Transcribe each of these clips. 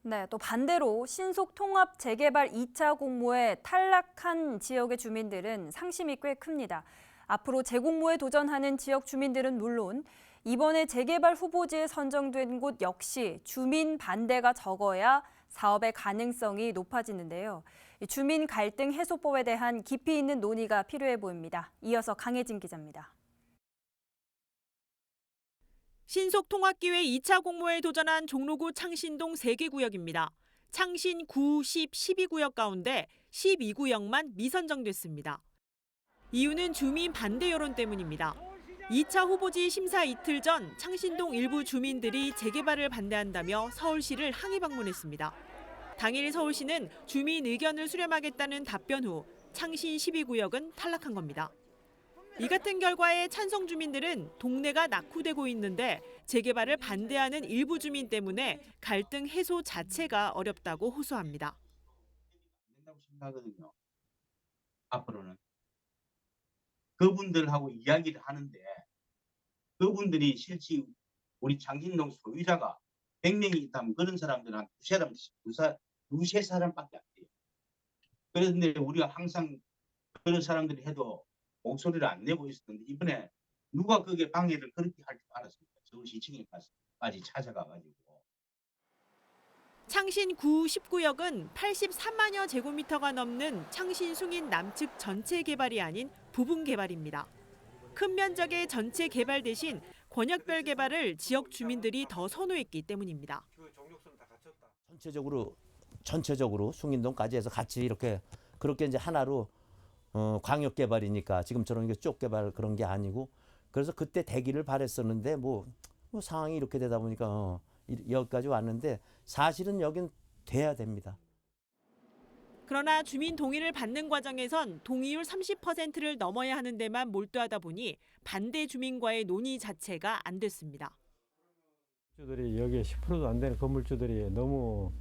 네, 또 반대로 신속 통합 재개발 2차 공모에 탈락한 지역의 주민들은 상심이 꽤 큽니다. 앞으로 재공모에 도전하는 지역 주민들은 물론 이번에 재개발 후보지에 선정된 곳 역시 주민 반대가 적어야 사업의 가능성이 높아지는데요. 주민 갈등 해소법에 대한 깊이 있는 논의가 필요해 보입니다. 이어서 강혜진 기자입니다. 신속통합기회 2차 공모에 도전한 종로구 창신동 3개 구역입니다. 창신 9, 10, 12구역 가운데 12구역만 미선정됐습니다. 이유는 주민 반대 여론 때문입니다. 2차 후보지 심사 이틀 전 창신동 일부 주민들이 재개발을 반대한다며 서울시를 항의 방문했습니다. 당일 서울시는 주민 의견을 수렴하겠다는 답변 후 창신 12구역은 탈락한 겁니다. 이 같은 결과에 찬성 주민들은 동네가 낙후되고 있는데 재개발을 반대하는 일부 주민 때문에 갈등 해소 자체가 어렵다고 호소합니다. 안 된다고 생각하거든요. 앞으로는 그분들하고 이야기를 하는데 그분들이 실제 우리 창신동 소유자가 100명이 있다면 그런 사람들은 한 두세 사람밖에 안 돼요. 그런데 우리가 항상 그런 사람들이 해도 목소리를 안 내고 있었는데 이번에 누가 그게 방해를 그렇게 할 줄 알았습니까? 서울시청에까지 찾아가가지고. 창신 9, 19역은 83만여 제곱미터가 넘는 창신 숭인 남측 전체 개발이 아닌 부분 개발입니다. 큰 면적의 전체 개발 대신 권역별 개발을 지역 주민들이 더 선호했기 때문입니다. 전체적으로 숭인동까지 해서 같이 이렇게 그렇게 이제 하나로 광역 개발이니까 지금처럼 이게 쪽 개발 그런 게 아니고 그래서 그때 되기를 바랬었는데 뭐 상황이 이렇게 되다 보니까 여기까지 왔는데 사실은 여긴 돼야 됩니다. 그러나 주민 동의를 받는 과정에선 동의율 30%를 넘어야 하는 데만 몰두하다 보니 반대 주민과의 논의 자체가 안 됐습니다. 주들이 여기에 10%도 안 되는 건물주들이 너무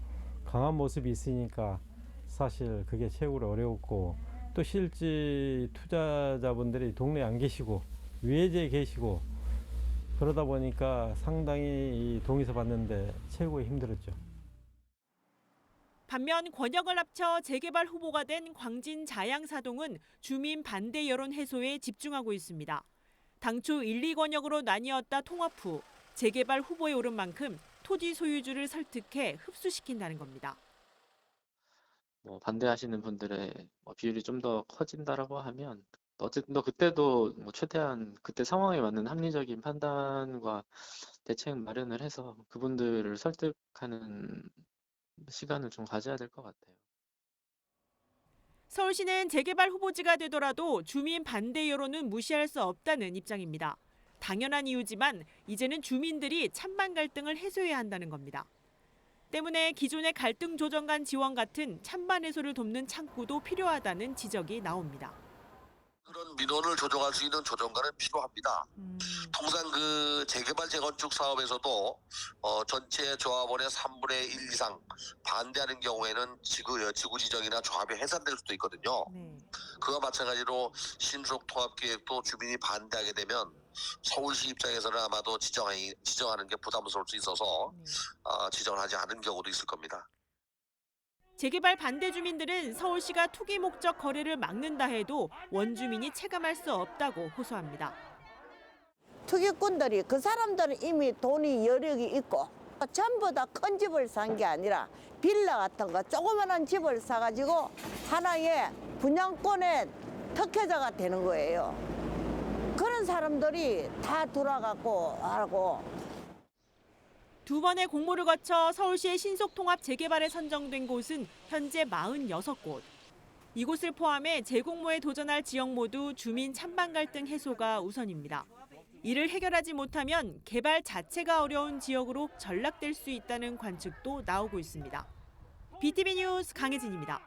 강한 모습이 있으니까 사실 그게 최고로 어려웠고 또 실제 투자자분들이 동네에 안 계시고 외지에 계시고 그러다 보니까 상당히 이 동의서 받는데 최고에 힘들었죠. 반면 권역을 합쳐 재개발 후보가 된 광진 자양사동은 주민 반대 여론 해소에 집중하고 있습니다. 당초 1, 2권역으로 나뉘었다 통합 후 재개발 후보에 오른 만큼 토지 소유주를 설득해 흡수시킨다는 겁니다. 반대하시는 분들의 비율이 좀 더 커진다라고 하면 어쨌든 그때도 최대한 그때 상황에 맞는 합리적인 판단과 대책 마련을 해서 그분들을 설득하는 시간을 좀 가져야 될 것 같아요. 서울시는 재개발 후보지가 되더라도 주민 반대 여론은 무시할 수 없다는 입장입니다. 당연한 이유지만 이제는 주민들이 찬반 갈등을 해소해야 한다는 겁니다. 때문에 기존의 갈등 조정관 지원 같은 찬반 해소를 돕는 창구도 필요하다는 지적이 나옵니다. 그런 민원을 조정할 수 있는 조정관은 필요합니다. 통상 그 재개발 재건축 사업에서도 전체 조합원의 3분의 1 이상 반대하는 경우에는 지구 지정이나 조합이 해산될 수도 있거든요. 그와 마찬가지로 신속통합계획도 주민이 반대하게 되면 서울시 입장에서는 아마도 지정하는 게 부담스러울 수 있어서 지정을 하지 않은 경우도 있을 겁니다. 재개발 반대 주민들은 서울시가 투기 목적 거래를 막는다 해도 원주민이 체감할 수 없다고 호소합니다. 투기꾼들이 그 사람들은 이미 돈이 여력이 있고 전부 다 큰 집을 산 게 아니라 빌라 같은 거 조그마한 집을 사가지고 하나의 분양권의 특혜자가 되는 거예요. 그런 사람들이 다 돌아가고 하고. 두 번의 공모를 거쳐 서울시의 신속통합 재개발에 선정된 곳은 현재 46곳. 이곳을 포함해 재공모에 도전할 지역 모두 주민 찬반 갈등 해소가 우선입니다. 이를 해결하지 못하면 개발 자체가 어려운 지역으로 전락될 수 있다는 관측도 나오고 있습니다. BTV 뉴스 강혜진입니다.